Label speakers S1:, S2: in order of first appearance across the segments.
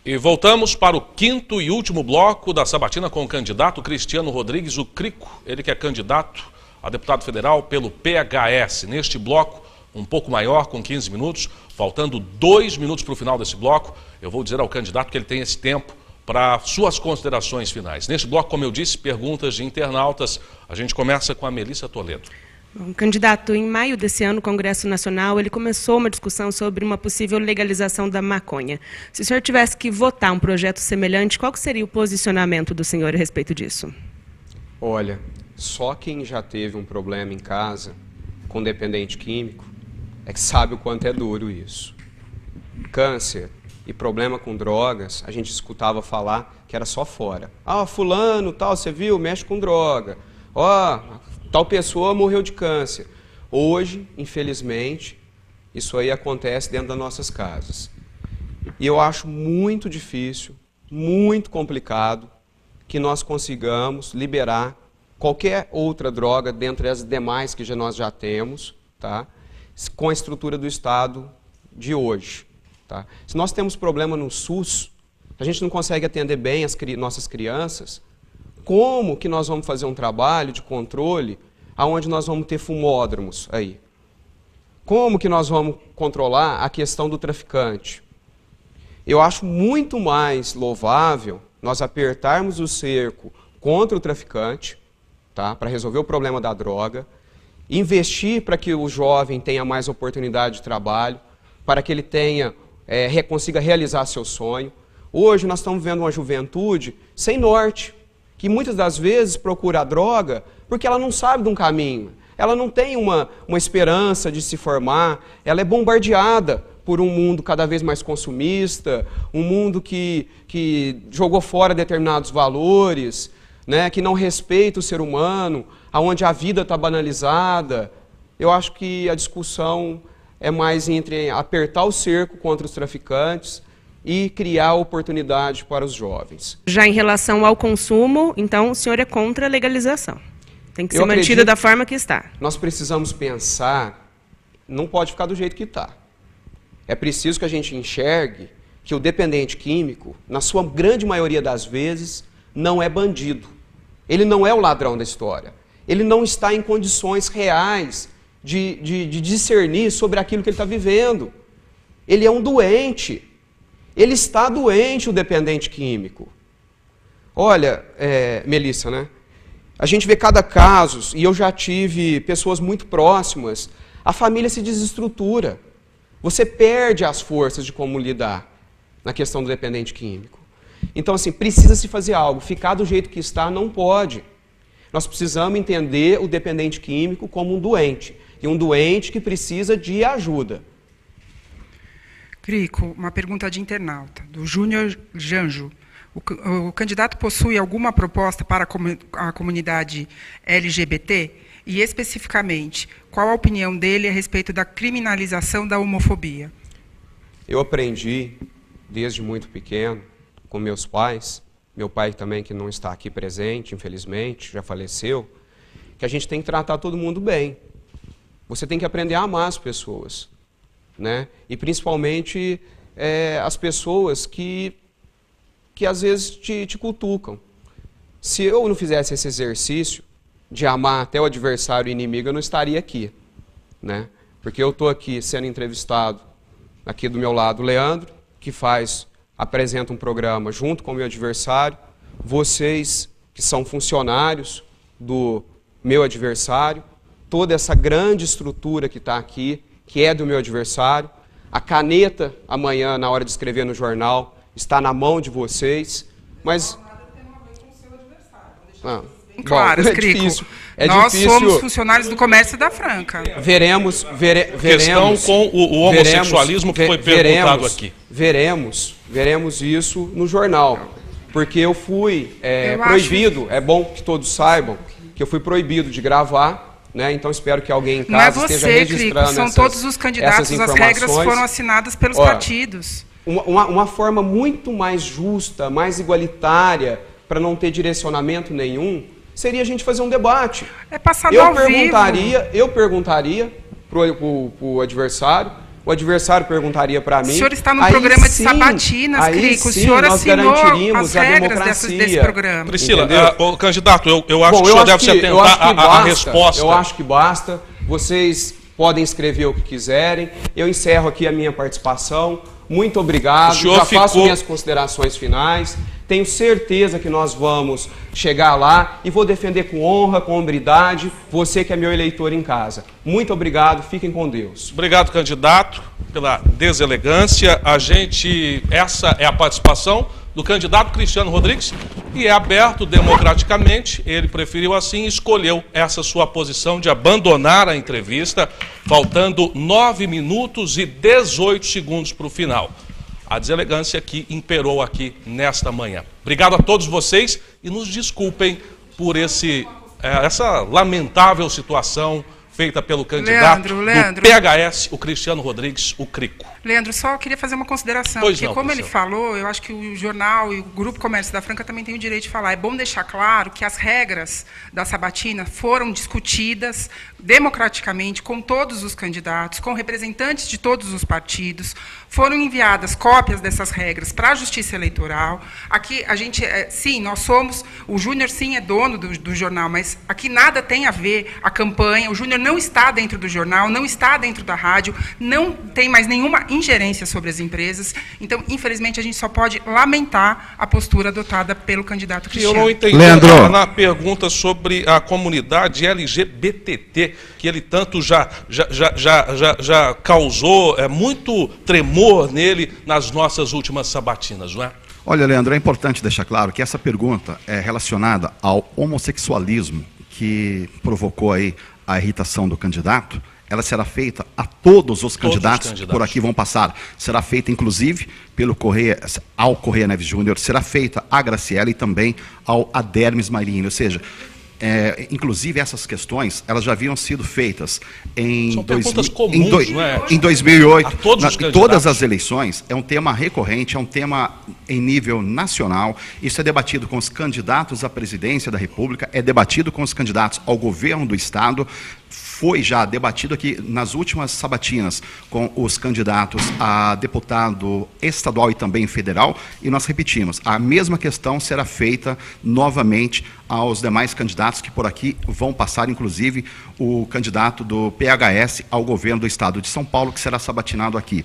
S1: E voltamos para o quinto e último bloco da sabatina com o candidato Cristiano Rodrigues, o Crico. Ele que é candidato a deputado federal pelo PHS. Neste bloco, um pouco maior, com 15 minutos, faltando 2 minutos para o final desse bloco, eu vou dizer ao candidato que ele tem esse tempo para suas considerações finais. Neste bloco, como eu disse, perguntas de internautas. A gente começa com a Melissa Toledo.
S2: Bom, candidato, em maio desse ano, o Congresso Nacional ele começou uma discussão sobre uma possível legalização da maconha. Se o senhor tivesse que votar um projeto semelhante, qual seria o posicionamento do senhor a respeito disso?
S3: Olha, só quem já teve um problema em casa com dependente químico é que sabe o quanto é duro isso. Câncer e problema com drogas, a gente escutava falar que era só fora. Ah, fulano, tal, você viu, mexe com droga. Ó, tal pessoa morreu de câncer. Hoje, infelizmente, isso aí acontece dentro das nossas casas. E eu acho muito difícil, muito complicado, que nós consigamos liberar qualquer outra droga dentre as demais que nós já temos, tá? Com a estrutura do Estado de hoje. Tá? Se nós temos problema no SUS, a gente não consegue atender bem as nossas crianças, como que nós vamos fazer um trabalho de controle aonde nós vamos ter fumódromos aí? Como que nós vamos controlar a questão do traficante? Eu acho muito mais louvável nós apertarmos o cerco contra o traficante, tá? Para resolver o problema da droga, investir para que o jovem tenha mais oportunidade de trabalho, para que ele consiga realizar seu sonho. Hoje nós estamos vendo uma juventude sem norte, que muitas das vezes procura a droga porque ela não sabe de um caminho, ela não tem uma esperança de se formar, ela é bombardeada por um mundo cada vez mais consumista, um mundo que jogou fora determinados valores, né, que não respeita o ser humano, onde a vida está banalizada. Eu acho que a discussão é mais entre apertar o cerco contra os traficantes e criar oportunidade para os jovens. Já em relação ao consumo, então o senhor é contra a legalização? Tem que ser mantida da forma que está. Nós precisamos pensar, não pode ficar do jeito que está. É preciso que a gente enxergue que o dependente químico, na sua grande maioria das vezes, não é bandido. Ele não é o ladrão da história. Ele não está em condições reais de discernir sobre aquilo que ele está vivendo. Ele é um doente. Ele está doente, o dependente químico. Olha, Melissa, né? A gente vê cada caso, e eu já tive pessoas muito próximas, a família se desestrutura. Você perde as forças de como lidar na questão do dependente químico. Então, assim, precisa se fazer algo. Ficar do jeito que está não pode. Nós precisamos entender o dependente químico como um doente. E um doente que precisa de ajuda.
S4: Crico, uma pergunta de internauta, do Júnior Janjo. O candidato possui alguma proposta para a comunidade LGBT? E, especificamente, qual a opinião dele a respeito da criminalização da homofobia?
S3: Eu aprendi, desde muito pequeno, com meus pais, meu pai também que não está aqui presente, infelizmente, já faleceu, que a gente tem que tratar todo mundo bem. Você tem que aprender a amar as pessoas, né? E principalmente as pessoas que às vezes te cutucam. Se eu não fizesse esse exercício de amar até o adversário e inimigo, eu não estaria aqui, né? Porque eu estou aqui sendo entrevistado, aqui do meu lado, o Leandro, que apresenta um programa junto com o meu adversário, vocês que são funcionários do meu adversário, toda essa grande estrutura que está aqui, que é do meu adversário, a caneta amanhã, na hora de escrever no jornal, está na mão de vocês, mas...
S4: Claro, Crico. Nós somos funcionários do comércio da Franca.
S3: Veremos
S1: questão com o homossexualismo que foi perguntado aqui.
S3: Veremos isso no jornal, porque eu fui proibido, é bom que todos saibam, que eu fui proibido de gravar, né? Então espero que alguém em casa esteja registrando
S4: Crico, são todos os candidatos, as regras foram assinadas pelos partidos.
S3: Uma forma muito mais justa, mais igualitária, para não ter direcionamento nenhum, seria a gente fazer um debate.
S4: É passado ao vivo.
S3: Eu perguntaria para o adversário o adversário perguntaria para mim...
S4: O senhor está no programa de sabatinas, Crico. O senhor assinou as regras desse programa.
S1: Priscila, candidato, eu acho que o senhor deve se atentar à resposta.
S3: Eu acho que basta. Vocês podem escrever o que quiserem. Eu encerro aqui a minha participação. Muito obrigado. Já faço minhas considerações finais. Tenho certeza que nós vamos chegar lá e vou defender com honra, com hombridade, você que é meu eleitor em casa. Muito obrigado, fiquem com Deus.
S1: Obrigado, candidato, pela deselegância. Essa é a participação do candidato Cristiano Rodrigues e é aberto democraticamente. Ele preferiu assim e escolheu essa sua posição de abandonar a entrevista, faltando 9 minutos e 18 segundos para o final. A deselegância que imperou aqui nesta manhã. Obrigado a todos vocês e nos desculpem por essa lamentável situação feita pelo candidato do PHS, o Cristiano Rodrigues, o Crico.
S4: Leandro, só queria fazer uma consideração, porque como ele falou, eu acho que o jornal e o Grupo Comércio da Franca também tem o direito de falar. É bom deixar claro que as regras da sabatina foram discutidas democraticamente com todos os candidatos, com representantes de todos os partidos, foram enviadas cópias dessas regras para a Justiça Eleitoral. Aqui a gente, sim, nós somos, o Júnior sim é dono do jornal, mas aqui nada tem a ver a campanha, o Júnior não está dentro do jornal, não está dentro da rádio, não tem mais nenhuma ingerência sobre as empresas. Então, infelizmente, a gente só pode lamentar a postura adotada pelo candidato Cristiano.
S1: Eu não entendi na pergunta sobre a comunidade LGBTT, que ele tanto já causou muito tremor nele nas nossas últimas sabatinas, não é?
S5: Olha, Leandro, é importante deixar claro que essa pergunta é relacionada ao homossexualismo que provocou aí a irritação do candidato. Ela será feita a todos os candidatos que por aqui vão passar. Será feita, inclusive, ao Correia Neves Júnior, será feita à Graciela e também ao Adermes Marinho. Ou seja, inclusive essas questões, elas já haviam sido feitas em 2008. Em todas as eleições, é um tema recorrente, é um tema em nível nacional. Isso é debatido com os candidatos à presidência da República, é debatido com os candidatos ao governo do Estado. Foi já debatido aqui nas últimas sabatinas com os candidatos a deputado estadual e também federal, e nós repetimos, a mesma questão será feita novamente aos demais candidatos que por aqui vão passar, inclusive o candidato do PHS ao governo do Estado de São Paulo, que será sabatinado aqui.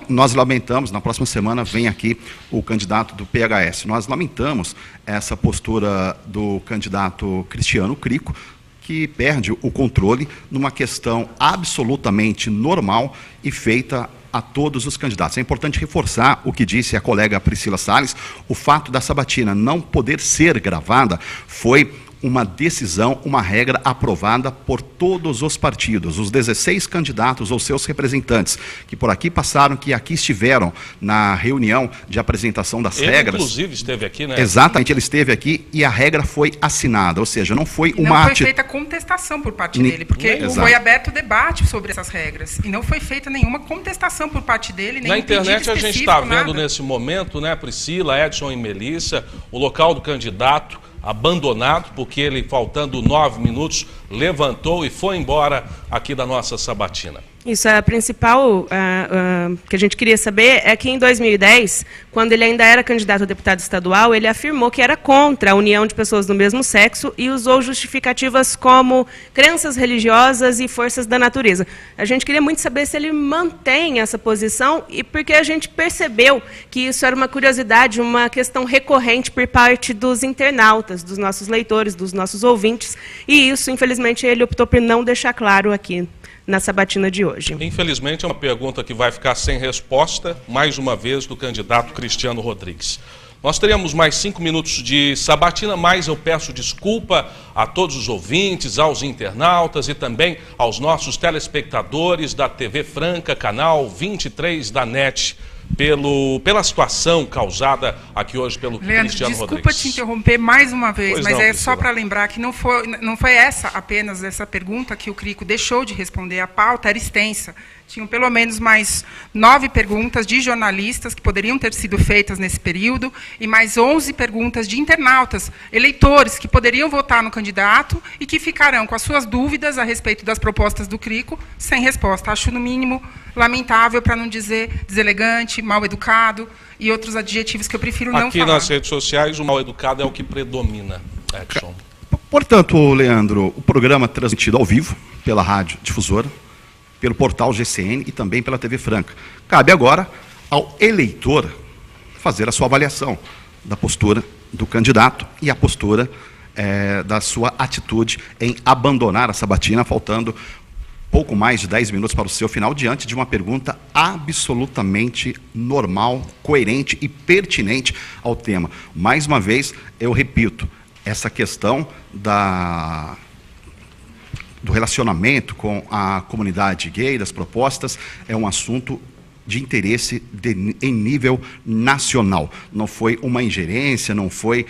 S5: Nós lamentamos, na próxima semana vem aqui o candidato do PHS, nós lamentamos essa postura do candidato Cristiano Crico, que perde o controle numa questão absolutamente normal e feita a todos os candidatos. É importante reforçar o que disse a colega Priscila Salles, o fato da sabatina não poder ser gravada foi uma decisão, uma regra aprovada por todos os partidos, os 16 candidatos ou seus representantes, que por aqui passaram, que aqui estiveram na reunião de apresentação das regras.
S1: Ele, inclusive, esteve aqui, né?
S5: Exatamente, ele esteve aqui e a regra foi assinada, ou seja, não foi
S4: uma... Não foi feita contestação por parte dele, porque foi aberto o debate sobre essas regras, e não foi feita nenhuma contestação por parte dele, nenhum pedido específico. Na internet a gente está vendo nesse momento,
S1: né, Priscila, Edson e Melissa, o local do candidato abandonado, porque ele, faltando 9 minutos, levantou e foi embora aqui da nossa sabatina.
S2: Isso, a principal que a gente queria saber é que em 2010, quando ele ainda era candidato a deputado estadual, ele afirmou que era contra a união de pessoas do mesmo sexo e usou justificativas como crenças religiosas e forças da natureza. A gente queria muito saber se ele mantém essa posição, e porque a gente percebeu que isso era uma curiosidade, uma questão recorrente por parte dos internautas, dos nossos leitores, dos nossos ouvintes, e isso, infelizmente, ele optou por não deixar claro aqui na sabatina de hoje.
S1: Infelizmente, é uma pergunta que vai ficar sem resposta, mais uma vez, do candidato Cristiano Rodrigues. Nós teremos mais 5 minutos de sabatina, mas eu peço desculpa a todos os ouvintes, aos internautas e também aos nossos telespectadores da TV Franca, canal 23 da NET, pela situação causada aqui hoje pelo Cristiano Rodrigues.
S4: Desculpa te interromper mais uma vez, mas é só para lembrar que não foi apenas essa pergunta que o Crico deixou de responder. A pauta era extensa. Tinham pelo menos mais 9 perguntas de jornalistas que poderiam ter sido feitas nesse período e mais 11 perguntas de internautas, eleitores que poderiam votar no candidato e que ficarão com as suas dúvidas a respeito das propostas do CRICO sem resposta. Acho, no mínimo, lamentável, para não dizer deselegante, mal educado e outros adjetivos que eu prefiro não falar.
S1: Aqui nas redes sociais, o mal educado é o que predomina, Edson.
S5: Portanto, Leandro, o programa é transmitido ao vivo pela Rádio Difusora, pelo portal GCN e também pela TV Franca. Cabe agora ao eleitor fazer a sua avaliação da postura do candidato e a postura da sua atitude em abandonar a sabatina, faltando pouco mais de 10 minutos para o seu final, diante de uma pergunta absolutamente normal, coerente e pertinente ao tema. Mais uma vez, eu repito, essa questão do relacionamento com a comunidade gay, das propostas, é um assunto de interesse em nível nacional. Não foi uma ingerência, não foi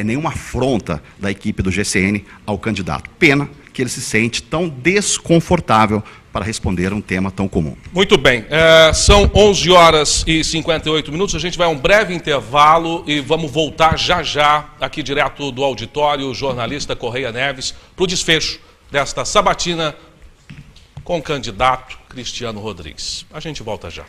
S5: nenhuma afronta da equipe do GCN ao candidato. Pena que ele se sente tão desconfortável para responder um tema tão comum.
S1: Muito bem, são 11 horas e 58 minutos, a gente vai a um breve intervalo e vamos voltar já já, aqui direto do auditório, o jornalista Correia Neves, para o desfecho desta sabatina com o candidato Cristiano Rodrigues. A gente volta já.